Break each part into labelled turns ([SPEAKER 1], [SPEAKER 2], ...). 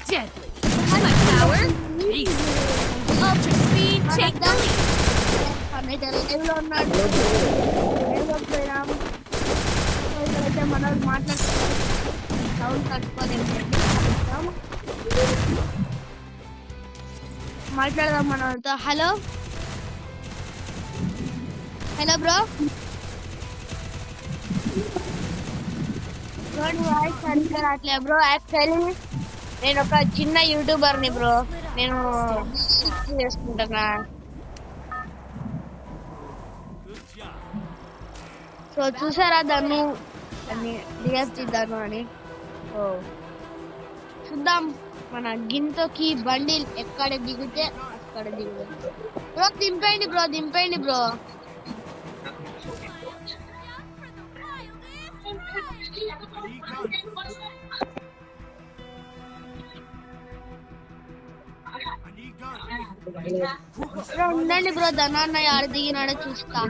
[SPEAKER 1] Deadly. My power. Peace. Ultra speed. Take the lead.
[SPEAKER 2] మాట్లాడదాం మనతో. Hello hello bro. Voice సరిగ్గా రావట్లేదు bro. Actually నేను ఒక చిన్న యూట్యూబర్ని బ్రో. నేను చేసుకుంటున్నా. సో చూసారా ధను అని, డిఎఫ్జి ధను అని. సో చూద్దాం మన గింతకి బండిల్ ఎక్కడ దిగితే అక్కడ దిగుదాం బ్రో. దింపేయండి బ్రో, దింపేయండి బ్రో. బ్రో ఉండండి బ్రో, ధనాన్న ఆడ దిగినాడో చూస్తా.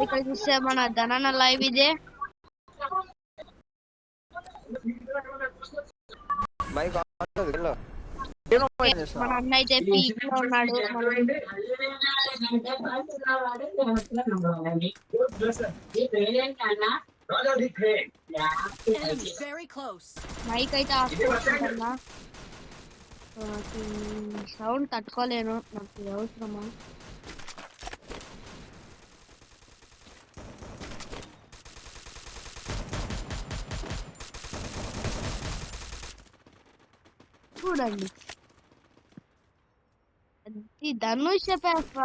[SPEAKER 2] ఇక్కడ చూస్తే మన ధనాన్న లైవ్ ఇదే. మన అన్న అయితే పీక్ లో ఉన్నాడు. మైక్ అయితే ఆఫ్ చేసుకుంటున్నా. సౌండ్ తట్టుకోలేను, నాకు అవసరమా. చూడండి ధనుష్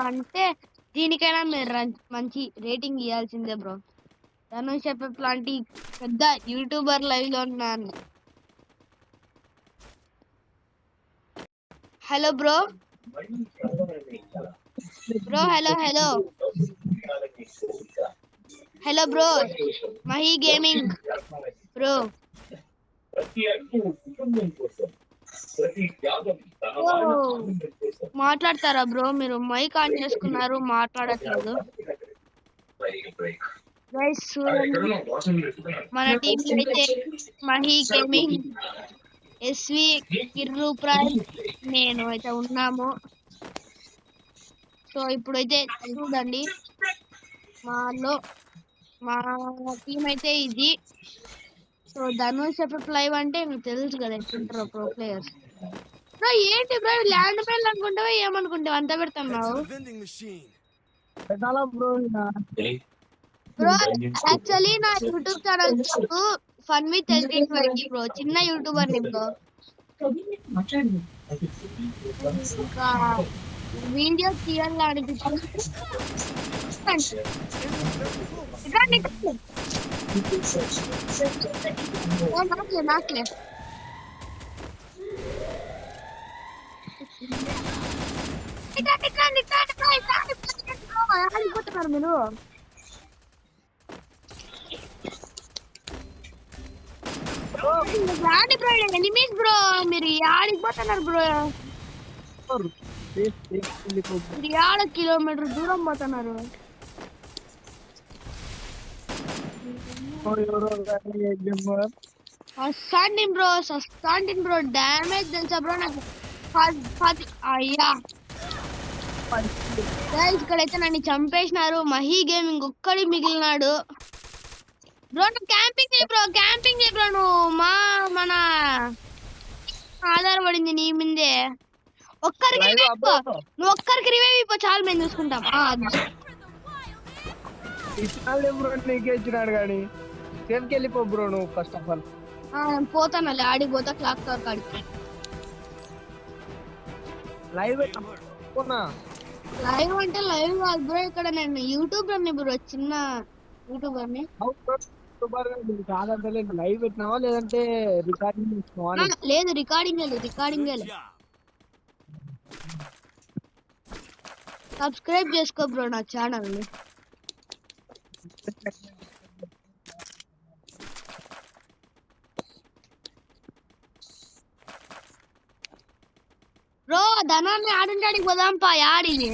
[SPEAKER 2] అంటే దీనికైనా మీరు మంచి రేటింగ్ ఇవ్వాల్సిందే బ్రో. ధనుష్ లాంటి పెద్ద యూట్యూబర్ లైవ్ లో ఉన్నాను. Hello bro. Bro hello hello hello bro. Mahi gaming bro. మాట్లాడతారా బ్రో? మీరు మైక్ ఆన్ చేసుకున్నారు, మాట్లాడట్లేదు. మన టీం అయితే మహి గేమింగ్, ఎస్వి, కిర్రు ప్రైజ్, నేను అయితే ఉన్నాము. సో ఇప్పుడైతే చూడండి మా టీం అయితే ఇది. సో ధనుష్ లైవ్ అంటే మీకు తెలుసు కదా ఎట్లుంటారో ప్రో ప్లేయర్స్. బ్రో ఏంటి బ్రో ల్యాండ్ మైల్ అనుకుంటావా ఏమనుకుంటావు అంత పెడుతున్నావు బ్రో? యాక్చువల్లీ నా యూట్యూబ్ ఛానల్ ఫన్ విత్ ఎల్టీ20 బ్రో. చిన్న యూట్యూబర్ ని బ్రో. ఇంకా వీడియో తీయాలని అనిపించింది. నాకులే ఆడిపోతున్నారు మీరు. రాండి బ్రో, ఎనిమీస్ బ్రో. మీరు ఆడిపోతున్నారు బ్రో. మీరు 6 కిలోమీటర్ దూరం పోతున్నారు. సస్టాండింగ్ బ్రో డ్యామేజ్ తెలుసా బ్రో నాకు. అయ్యా ఇక్కడైతే నన్ను చంపేసినారు. మహి గేమింగ్ ఒక్కడి మిగిలినాడు బ్రో. నువ్వు క్యాంపింగ్ చేయి బ్రో. నువ్వు మన ఆధారపడింది నీ మీదే. ఒక్కరికి నువ్వు ఒక్కరికి రివైవ్ అయిపో చాలు, మేము చూసుకుంటాం.
[SPEAKER 3] ఇచ్చినాడు కానీ సేమ్కి వెళ్ళిపో బ్రో నువ్వు ఫస్ట్ ఆఫ్ ఆల్.
[SPEAKER 2] పోతాను ఆడికి పోతా క్లాక్ టవర్ కాడికి.
[SPEAKER 3] లైవ్
[SPEAKER 2] అంటే లైవ్ కాదు బ్రో. ఇక్కడ నేను యూట్యూబర్ ని బ్రో, చిన్న యూట్యూబర్ ని.
[SPEAKER 3] కాదంటే లైవ్ పెట్టినావా లేదంటే రికార్డింగ్ చేసినావా?
[SPEAKER 2] లేదు రికార్డింగ్. సబ్స్క్రైబ్ చేసుకో బ్రో నా ఛానల్ ని. బ్రో ధనాన్ని ఆడుంటాడికి పోదాంపా. ఆడిది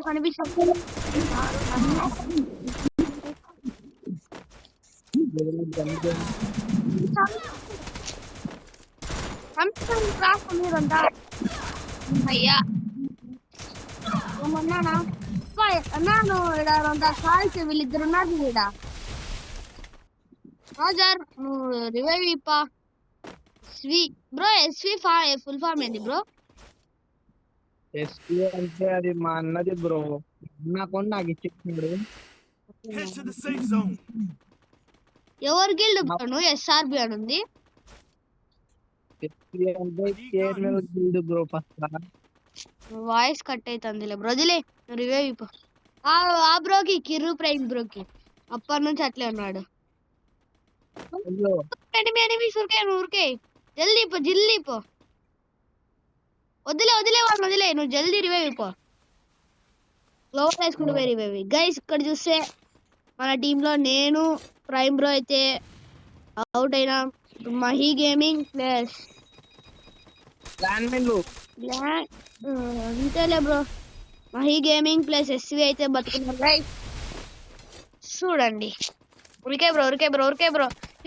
[SPEAKER 2] కనిపిస్తుంది. మీరంతా అయ్యా ఏమన్నానా అన్నాను ఇడ కాల్చి వీళ్ళిద్దరు ఉన్నారు ఈడ. రాజర్ నువ్వు రివైవ్ ఇప్పా. స్వి బ్రో ఎస్వి ఫుల్ ఫామ్ ఏంది బ్రో?
[SPEAKER 3] ఎస్పీ అంటే అది మా అన్నది బ్రో, నాకు ఇచ్చేసినాడు.
[SPEAKER 4] Head to the safe zone.
[SPEAKER 2] ఎవరు గిల్డ్ బ్రో? నువ్వు ఎస్ఆర్బి అని ఉంది.
[SPEAKER 3] ఎస్పీ అంటే kernel guild bro. First
[SPEAKER 2] voice cut అవుతుందిలే బ్రో, వదిలే రివైవ్ ఇప్ప. ఆ బ్రోకి కిర్రు ప్రైమ్ బ్రోకి అప్పటి నుంచి అట్లే ఉన్నాడు. ఊరికే జల్దీ పో, జల్దీ పో. వదిలే వాళ్ళు వదిలే, నువ్వు జల్దీ రివైవ్ ఇపో. గ్లోవల్ వేసుకుంటూ పోయి రివైవ్. గైస్ ఇక్కడ చూస్తే మన టీంలో నేను ప్రైమ్ బ్రో అయితే అవుట్ అయినా. మహీ గేమింగ్ ప్లస్ అంతేలే బ్రో. మహీ గేమింగ్ ప్లస్ ఎస్వి అయితే బతుకున్నారు. గైస్ చూడండి. ఉరికే బ్రో.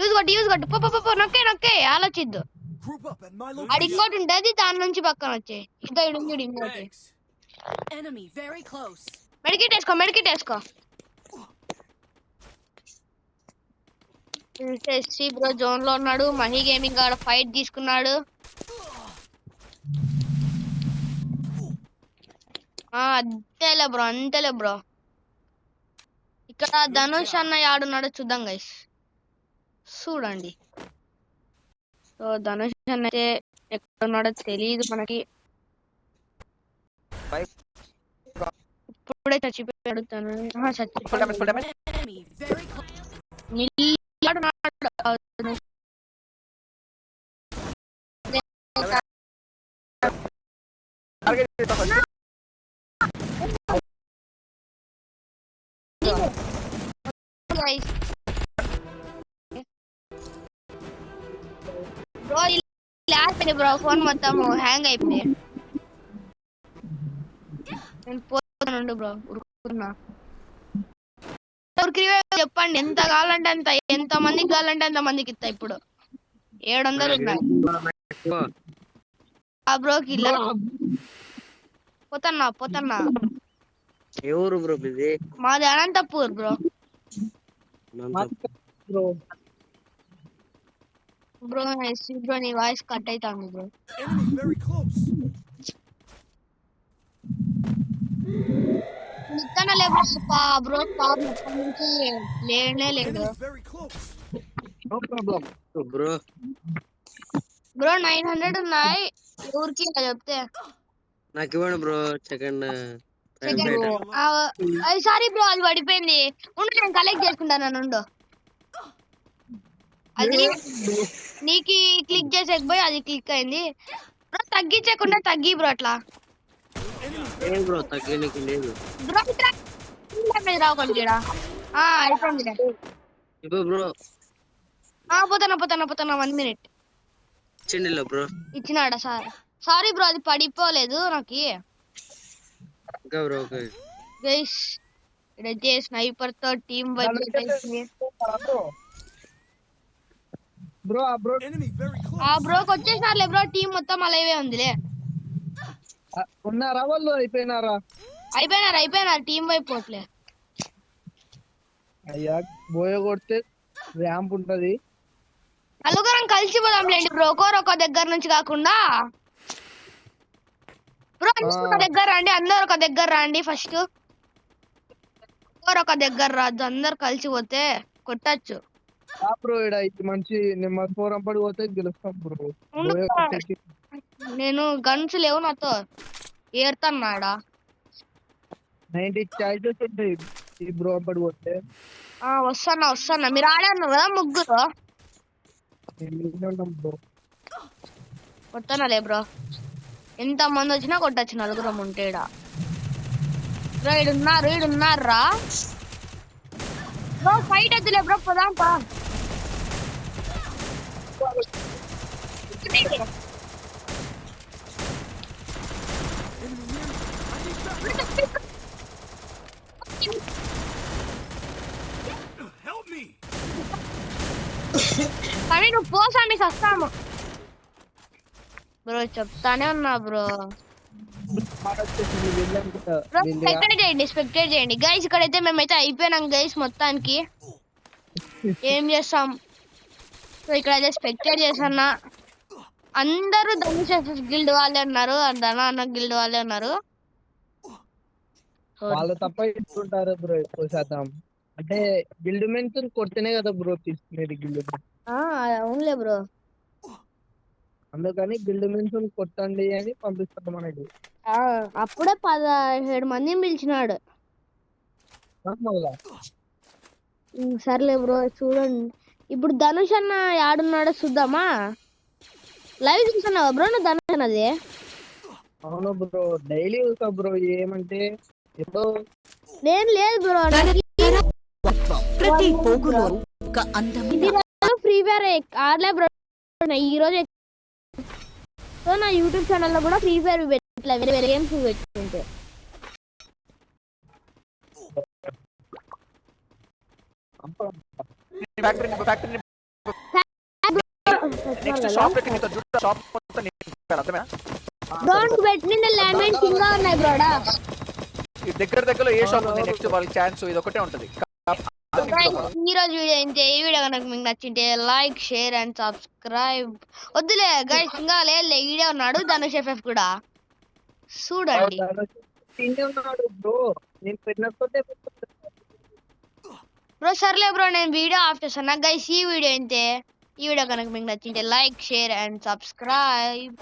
[SPEAKER 2] యూజ్ కొట్టు పో. నొక్కే ఆలోచిద్దు.
[SPEAKER 4] Group up at my
[SPEAKER 2] అది
[SPEAKER 4] location.
[SPEAKER 2] ఇంకోటి ఉంటుంది, దాని నుంచి పక్కన వచ్చే ఇదో ఇడుంది ఇంకోటి.
[SPEAKER 4] Thanks.
[SPEAKER 1] Enemy very close.
[SPEAKER 2] మెడికేట్ వేసుకో. ఎస్సీ బ్రో జోన్ లో ఉన్నాడు. మహీ గేమింగ్ ఆడ ఫైట్ తీసుకున్నాడు. అంతేలే బ్రో. ఇక్కడ ధనుష్ అన్న ఆడున్నాడు చూద్దాం గైస్. చూడండి. సో ధనుష్ అన్న అయితే ఎక్కడ ఉన్నాడో తెలియదు మనకి. ఇప్పుడే చచ్చిపోయాడు తను.
[SPEAKER 1] Enemy very close.
[SPEAKER 2] Bro phone మొత్తం హ్యాంగ్ అయిపోయింది. నేను పోతాను బ్రో, ఉరుకుతున్నా. చెప్పండి ఎంత కావాలంటే అంత, ఎంత మందికి కావాలంటే అంత మందికి ఇస్తా. ఇప్పుడు 700 ఉన్నాయి ఆ బ్రోకి. పోతన్నా.
[SPEAKER 5] ఎవరు బ్రో ఇది?
[SPEAKER 2] మాది అనంతపూర్ బ్రో. బ్రో నీ వాయిస్ కట్ అవుతుంది బ్రో.
[SPEAKER 4] Enemy very close.
[SPEAKER 2] ఇస్తానలే బ్రో. మొత్తం నుంచి లేడు.
[SPEAKER 4] Enemy very close.
[SPEAKER 3] No problem
[SPEAKER 2] bro 900 ఉన్నాయి. ఊరికి చెప్తే
[SPEAKER 5] నాకు ఇవ్వండి బ్రో. సెకండ్
[SPEAKER 2] సారీ బ్రో, అది పడిపోయింది. ఉండు నేను కలెక్ట్ చేసుకుంటాను. ఉండు, అది నీకు క్లిక్ చేసేకపోయి అది క్లిక్ అయింది బ్రో. తగ్గించకుండా తగ్గి బ్రో. అట్లా
[SPEAKER 5] బ్రో తగ్గనికి లేదు
[SPEAKER 2] బ్రో. రాకండి అయిపోయింది
[SPEAKER 5] బ్రో.
[SPEAKER 2] పోతానా 1 minute.
[SPEAKER 5] చెండిలో బ్రో
[SPEAKER 2] ఇచ్చినాడా సార్? సారీ బ్రో, అది పడిపోలేదు నాకు.
[SPEAKER 5] ఇంకా బ్రో ఓకే
[SPEAKER 2] గైస్ ఇదైతే స్నైపర్ తో టీం వైప్ అయిపోయింది.
[SPEAKER 4] Enemy very close.
[SPEAKER 2] బ్రోకి వచ్చేసినారులే బ్రో. టీం మొత్తం అలాగే ఉందిలే.
[SPEAKER 3] ఉన్నారా వాళ్ళు? అయిపోయినారు.
[SPEAKER 2] టీం వైపు పోట్లే.
[SPEAKER 3] అయ్యా బోయ కొడితే ర్యాంప్ ఉంటది.
[SPEAKER 2] నలుగురం కలిసి పోదాంలేండి బ్రో. ఒక దగ్గర నుంచి కాకుండా బ్రో ఒక దగ్గర రండి. అందరు ఒక దగ్గర రండి. ఫస్ట్ ఒక దగ్గర రాదు, అందరు కలిసి పోతే కొట్టచ్చు
[SPEAKER 3] బ్రో. ఇది మంచి నెంబర్ 4 అంపడి పోతే గెలుస్తాం బ్రో.
[SPEAKER 2] నేను గన్స్ లేవు నాతో, ఏరుతున్నాడా.
[SPEAKER 3] 90 చాయిసెస్ ఉంటాయి ఈ బ్రో అంపడి పోతే.
[SPEAKER 2] వస్తానా. మీరు ఆడారు కదా ముగ్గురు. కొట్టనాలే బ్రో. ఎంత మంది వచ్చినా కొట్టచ్చు. నలుగురం ఉంటే బ్రో. ఈడున్నారా బ్రో? ఫైట్ వద్దులే బ్రో, పోదాం పా.
[SPEAKER 4] Help me!
[SPEAKER 2] కానీ నువ్వు పోసామి వస్తాము బ్రో చెప్తానే ఉన్నా బ్రో. స్పెక్టేట్ చేయండి గైస్. ఇక్కడైతే మేమైతే అయిపోయినాం గైస్ మొత్తానికి. ఏం చేస్తాం, సో ఇక్కడైతే స్పెక్టేట్ చేసన్నా. అందరూ ధనుష్ గిల్డ్ వాళ్ళే ఉన్నారు, ధన అన్న గిల్డ్ వాళ్ళే ఉన్నారు.
[SPEAKER 3] వాళ్ళు తప్ప ఇస్తుంటారు బ్రో ఎక్కువ శాతం. అంటే గిల్డ్ మెన్స్ కొడితేనే కదా బ్రో తీసుకునేది గిల్డ్.
[SPEAKER 2] అవునులే బ్రో.
[SPEAKER 3] అందుకని గిల్డ్ మెన్స్ కొట్టండి అని పంపిస్తాడు మనకి.
[SPEAKER 2] అప్పుడే 17 మందిని పిలిచినాడు.
[SPEAKER 3] మళ్ళా
[SPEAKER 2] సర్లే బ్రో చూడండి. ఇప్పుడు ధనుష్ అన్న యాడున్నాడో చూద్దామా? లైవ్ చూస్తున్నావా బ్రో నువ్వు ధనుష్ అన్నది?
[SPEAKER 3] అవును బ్రో, డైలీ చూసా బ్రో. ఏమంటే ఎప్పుడో
[SPEAKER 2] నేను లేదు బ్రో.
[SPEAKER 6] ప్రతి పోగులో ఒక అందమైన
[SPEAKER 2] ఫ్రీ ఫైర్ ఆడలే బ్రో ఈ రోజు. సో నా యూట్యూబ్ ఛానల్లో కూడా ఫ్రీ ఫైర్ పెట్టలే, వేరే వేరే గేమ్స్ పెట్టుకుంటే. డోంట్ బెట్ మీ ద ల్యాండ్మైన్స్ ఇంకా ఉన్నాయి బ్రోడా.
[SPEAKER 7] దగ్గర ఏ షాప్ ఉంది నెక్స్ట్ వాళ్ళకి ఛాన్స్ ఇది ఒకటే ఉంటది.
[SPEAKER 2] ఈ రోజు వీడియో ఏంటి? ఈ వీడియో కనుక మీకు నచ్చింటే లైక్, షేర్ అండ్ సబ్స్క్రైబ్. వద్దులే గైస్, ఇంకా లేదు ఈడే ఉన్నాడు ధనుష్ ఎఫ్ఎఫ్ కూడా చూడండి.
[SPEAKER 3] బ్రో నేను పెట్టినట్టే
[SPEAKER 2] బ్రో సర్లే బ్రో, నేను వీడియో ఆఫ్ చేస్తాను గైస్. ఈ వీడియో ఏంటి? ఈ వీడియో కనుక మీకు నచ్చింటే లైక్, షేర్ అండ్ సబ్స్క్రైబ్.